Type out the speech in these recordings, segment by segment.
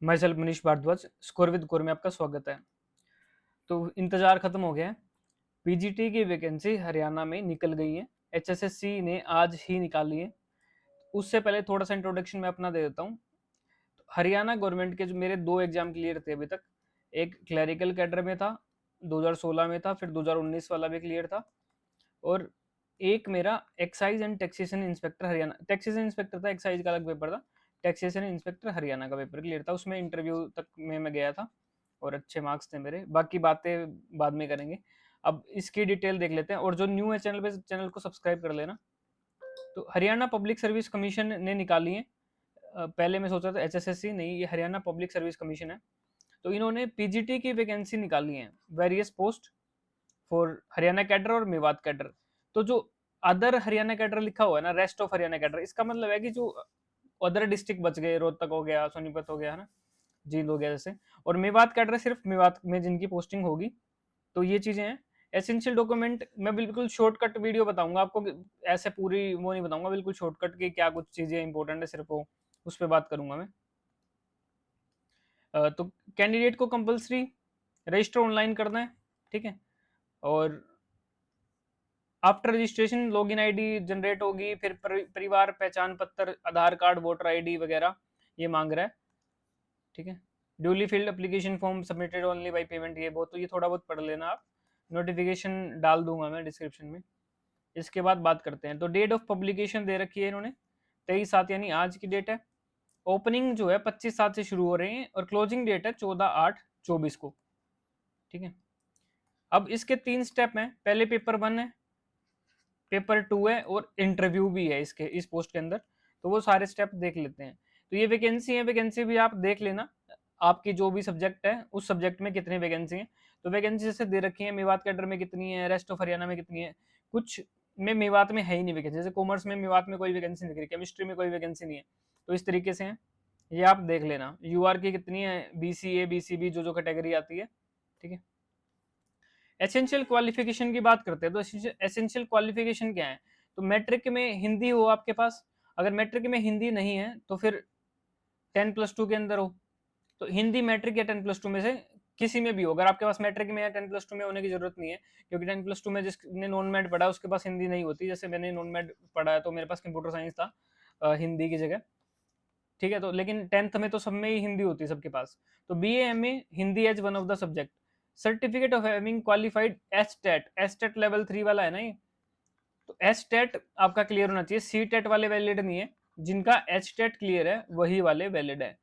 My self Manish Bhardwaj, score with core में आपका स्वागत है। तो इंतजार खत्म हो गया है। पीजीटी की वैकेंसी हरियाणा में निकल गई है। एचएसएससी ने आज ही निकाली है। उससे पहले थोड़ा सा इंट्रोडक्शन मैं अपना दे देता हूँ। हरियाणा गवर्नमेंट के जो मेरे 2 एग्जाम क्लियर थे अभी तक। एक क्लरिकल कैडर में था, 2016 में था, फिर 2019 वाला भी क्लियर था। और एक मेरा excise and taxation inspector Haryana, taxation inspector था, एक्साइज का अलग पेपर था। टैक्सेशन इंस्पेक्टर हरियाणा का पेपर क्लियर था, उसमें इंटरव्यू तक में मैं गया था और अच्छे मार्क्स थे मेरे। बाकी बातें बाद में करेंगे। अब इसकी डिटेल देख लेते हैं। और जो न्यू है चैनल पे, चैनल को सब्सक्राइब कर लेना। तो हरियाणा पब्लिक सर्विस कमीशन ने निकाली है। पहले मैं सोचा था एचएसएससी, नहीं, ये हरियाणा पब्लिक सर्विस कमीशन है। तो इन्होंने पीजीटी की वैकेंसी निकाली है, various post for Haryana cadre और मेवात कैडर। तो जो अदर हरियाणा कैडर लिखा हुआ है ना, रेस्ट ऑफ हरियाणा कैडर, इसका मतलब है कि जो अदर डिस्ट्रिक्ट बच गए, रोहतक हो गया, सोनीपत हो गया, है ना, जींद हो गया जैसे। और मेवात कैडर सिर्फ मेवात में जिनकी पोस्टिंग होगी। तो ये चीजें हैं। एसेंशियल डॉक्यूमेंट मैं बिल्कुल शॉर्टकट वीडियो बताऊंगा आपको, ऐसे पूरी वो नहीं बताऊंगा, बिल्कुल शॉर्टकट की क्या कुछ चीजें इंपॉर्टेंट है सिर्फ वो उस पर बात करूंगा मैं। तो कैंडिडेट को कंपलसरी रजिस्टर ऑनलाइन करना है, ठीक है। और after registration login ID generate होगी, फिर परिवार पहचान पत्र, आधार कार्ड, वोटर आईडी वगैरह ये मांग रहा है, ठीक है। Duly field application form submitted only by payment, ये बहुत, तो ये थोड़ा बहुत पढ़ लेना आप। नोटिफिकेशन डाल दूंगा मैं डिस्क्रिप्शन में। इसके बाद बात करते हैं। तो डेट ऑफ पब्लिकेशन दे रखी है इन्होंने 23/7, यानी आज की डेट है। ओपनिंग जो है 25/7 से शुरू हो रहे हैं और क्लोजिंग डेट है 14/8/24 को, ठीक है। अब इसके 3 स्टेप हैं। पहले पेपर 1 है, पेपर 2 है और इंटरव्यू भी है इसके, इस पोस्ट के अंदर। तो वो सारे स्टेप देख लेते हैं। तो ये वैकेंसी है, वैकेंसी भी आप देख लेना, आपकी जो भी सब्जेक्ट है उस सब्जेक्ट में कितनी वैकेंसी है। तो वैकेंसी जैसे दे रखी है, मेवात कैडर में कितनी है, रेस्ट ऑफ हरियाणा में कितनी है। कुछ में मेवात में है ही नहीं वैकेंसी, जैसे कॉमर्स में मेवात में कोई वैकेंसी नहीं दिख रही, केमिस्ट्री में कोई वैकेंसी नहीं है। तो इस तरीके से है, ये आप देख लेना। यूआर की कितनी है, बीसीए बीसीबी जो जो कैटेगरी आती है, ठीक है। एसेंशियल क्वालिफिकेशन की बात करते हैं। तो एसेंशियल क्वालिफिकेशन क्या है? तो मैट्रिक में हिंदी हो आपके पास। अगर मैट्रिक में हिंदी नहीं है तो फिर 10+2 के अंदर हो। तो हिंदी मैट्रिक या 10+2 में से किसी में भी हो। अगर आपके पास मैट्रिक में या 10+2 में होने की जरूरत नहीं है, क्योंकि 10+2 में जिसने नॉन मैट पढ़ा उसके पास हिंदी नहीं होती। जैसे मैंने नॉन मैट पढ़ा है तो मेरे पास कंप्यूटर साइंस था हिंदी की जगह, ठीक है। तो लेकिन 10th में तो सब में ही हिंदी होती है सबके पास। तो BA MA Hindi as one of the subject. Certificate of having qualified STET, STET level 3 वाला है ना ये। तो एसटेट आपका क्लियर होना चाहिए, सी टेट वाले वैलिड नहीं है। जिनका एचटेट क्लियर है वही वाले वैलिड है।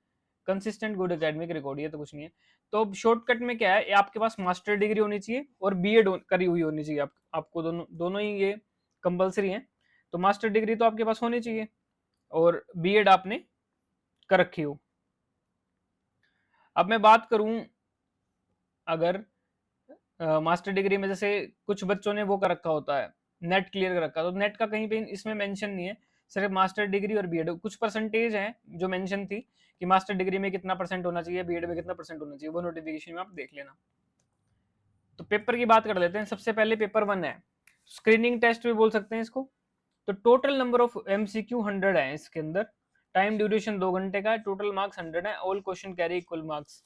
कंसिस्टेंट गुड एकेडमिक रिकॉर्ड, ये तो कुछ नहीं है। तो शॉर्टकट में क्या है, आपके पास मास्टर डिग्री होनी चाहिए और बीएड करी हुई होनी चाहिए। आपको दोनों दोनों ही ये कंपलसरी है। तो मास्टर डिग्री तो आपके पास होनी चाहिए और बीएड आपने कर रखी हो। अब मैं बात करूं, अगर मास्टर डिग्री में जैसे कुछ बच्चों ने वो कर रखा होता है, नेट क्लियर कर रखा, तो नेट का कहीं पे इसमें मेंशन नहीं है, सिर्फ मास्टर डिग्री और बीएड। कुछ परसेंटेज है जो मेंशन थी कि मास्टर डिग्री में कितना परसेंट होना चाहिए, बीएड में कितना परसेंट होना चाहिए, वो नोटिफिकेशन में आप देख लेना। तो पेपर की बात कर लेते हैं। सबसे पहले पेपर 1 है, स्क्रीनिंग टेस्ट भी बोल सकते हैं इसको। तो टोटल नंबर ऑफ एमसीक्यू 100 है इसके अंदर। टाइम ड्यूरेशन 2 घंटे का है। टोटल मार्क्स 100 है। All question carry equal marks.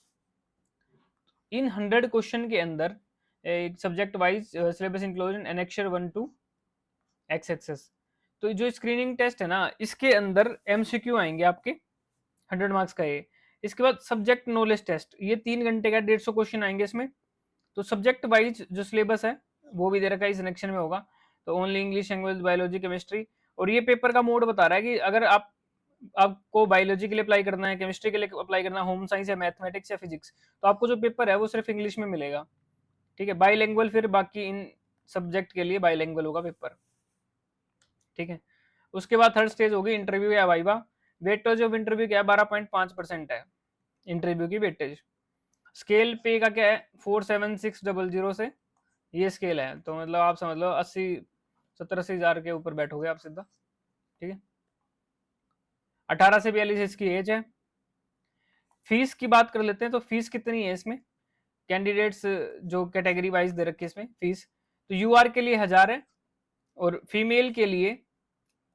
इन 100 क्वेश्चन के अंदर एक subject wise syllabus inclusion annexure 1 to X access. तो जो स्क्रीनिंग टेस्ट है ना, इसके अंदर एमसीक्यू आएंगे आपके 100 मार्क्स का ये। इसके बाद सब्जेक्ट नॉलेज टेस्ट, ये 3 घंटे का 150 क्वेश्चन आएंगे इसमें। तो सब्जेक्ट वाइज जो सिलेबस है वो भी दे रखा है, इस सिलेक्शन में होगा। तो only English language, biology, chemistry. और ये पेपर का मोड बता रहा है कि अगर आपको बायोलॉजी के लिए अप्लाई करना है, केमिस्ट्री के लिए अप्लाई करना है, होम साइंस या मैथमेटिक्स या फिजिक्स, तो आपको जो पेपर है वो सिर्फ इंग्लिश में मिलेगा, ठीक है। बाईलैंग्वेज फिर बाकी इन सब्जेक्ट के लिए बाईलैंग्वेज होगा पेपर, ठीक है। उसके बाद थर्ड स्टेज होगी इंटरव्यू या वाइवा। वेटेज ऑफ इंटरव्यू क्या है, 12.5% है इंटरव्यू की वेटेज। स्केल पे का क्या है, 47600 से ये स्केल है। तो मतलब आप समझ लो 70-80 हजार के ऊपर बैठोगे आप सीधा, ठीक है। 18 से 42 इसकी एज है। फीस की बात कर लेते हैं। तो फीस कितनी है इसमें, कैंडिडेट्स जो कैटेगरी वाइज दे रखी है इसमें फीस। तो यूआर के लिए 1000 है और फीमेल के लिए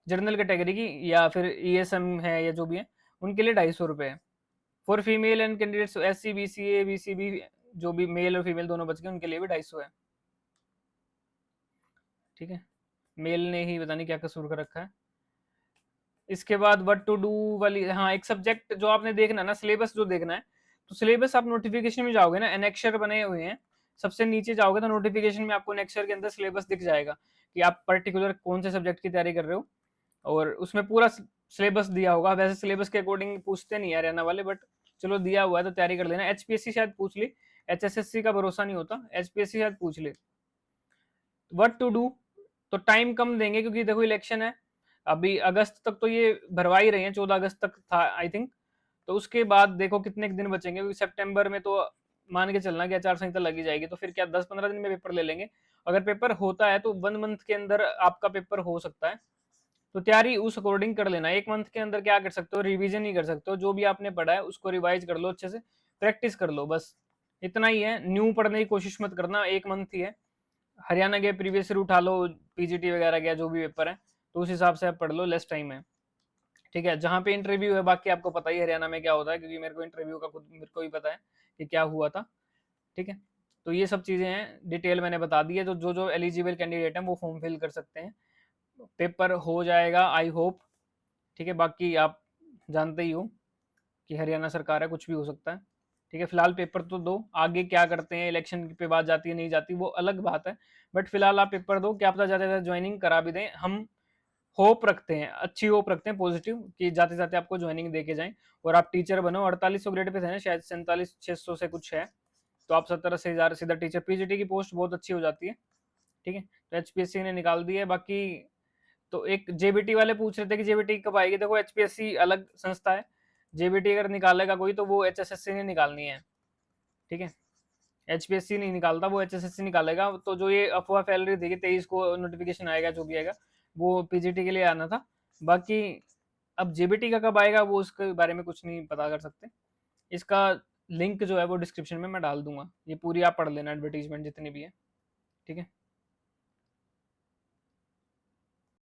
जनरल कैटेगरी की या फिर ईएसएम है या जो भी है उनके लिए 250 रुपए है, for female and candidates SC BCA BCB जो भी मेल और फीमेल दोनों बच गए उनके लिए भी 250 है। ठीक है, मेल ने ही पता नहीं क्या कसूर कर रखा है। इसके बाद व्हाट टू डू वाली, हाँ एक सब्जेक्ट जो आपने देखना है ना, सिलेबस जो देखना है, तो सिलेबस आप नोटिफिकेशन में जाओगे ना, एनेक्शर बने हुए हैं, सबसे नीचे जाओगे तो नोटिफिकेशन में आपको एनेक्शर के अंदर सिलेबस दिख जाएगा कि आप पर्टिकुलर कौन से सब्जेक्ट की तैयारी कर रहे हो, और उसमें पूरा सिलेबस दिया होगा। वैसे सिलेबस के अकॉर्डिंग पूछते नहीं है हरियाणा वाले, बट चलो दिया हुआ है तो तैयारी कर लेना। एचपीएससी शायद पूछ ली, एचएसएससी का भरोसा नहीं होता, एचपीएससी शायद पूछ ले। व्हाट टू डू, तो टाइम कम देंगे क्योंकि देखो इलेक्शन है, अभी अगस्त तक तो ये भरवा ही रहे हैं, 14 अगस्त तक था आई थिंक, तो उसके बाद देखो कितने दिन बचेंगे, क्योंकि सितंबर में तो मान के चलना कि आचार संहिता लगी जाएगी, तो फिर क्या 10-15 दिन में पेपर ले लेंगे। अगर पेपर होता है तो 1 मंथ के अंदर आपका पेपर हो सकता है, तो तैयारी उस अकॉर्डिंग कर लेना। 1 मंथ के अंदर क्या कर सकते हो, रिवीजन ही कर सकते हो, जो भी आपने पढ़ा है उसको रिवाइज कर लो, अच्छे से प्रैक्टिस कर लो, बस इतना ही है। न्यू पढ़ने की कोशिश मत करना, 1 मंथ ही है। हरियाणा के प्रीवियस ईयर उठा लो, पीजीटी वगैरह का जो भी पेपर है, तो उस हिसाब से आप पढ़ लो, लेस टाइम है। ठीक है, जहाँ पे इंटरव्यू है बाकी आपको पता ही हरियाणा में क्या होता है, क्योंकि मेरे को इंटरव्यू का खुद मेरे को भी पता है कि क्या हुआ था। ठीक है, तो ये सब चीज़ें हैं, डिटेल मैंने बता दी है, तो जो जो एलिजिबल कैंडिडेट हैं वो फॉर्म फिल कर सकते हैं, पेपर हो जाएगा आई होप। ठीक है, बाकी आप जानते ही हो कि हरियाणा सरकार है, कुछ भी हो सकता है। ठीक है, फिलहाल पेपर तो दो, आगे क्या करते हैं, इलेक्शन पे बात जाती है नहीं जाती वो अलग बात है, बट फिलहाल आप पेपर दो, क्या पता जाते जाते ज्वाइनिंग करा भी दें। हम होप रखते हैं, अच्छी होप रखते हैं पॉजिटिव, कि जाते जाते आपको ज्वाइनिंग दे के जाएं और आप टीचर बनो। 4800 ग्रेड पे थे ना शायद, 47,600 से कुछ है, तो आप 70-80 हज़ार सीधा टीचर, पीजीटी की पोस्ट बहुत अच्छी हो जाती है। ठीक है, तो एचपीएससी ने निकाल दी है। बाकी तो एक जेबीटी वाले पूछ रहे थे कि जेबीटी कब आएगी, देखो एचपीएससी अलग संस्था है, जेबीटी अगर निकालेगा कोई तो वो एचएसएससी ने निकालनी है। ठीक है, एचपीएससी नहीं निकालता, वो एचएसएससी निकालेगा। तो जो ये अफवाह फैल रही थी कि 23 को नोटिफिकेशन आएगा, जो भी आएगा वो पीजीटी के लिए आना था। बाकी अब जेबीटी का कब आएगा वो उसके बारे में कुछ नहीं पता कर सकते। इसका लिंक जो है वो डिस्क्रिप्शन में मैं डाल दूंगा, ये पूरी आप पढ़ लेना, एडवर्टीजमेंट जितनी भी है। ठीक है।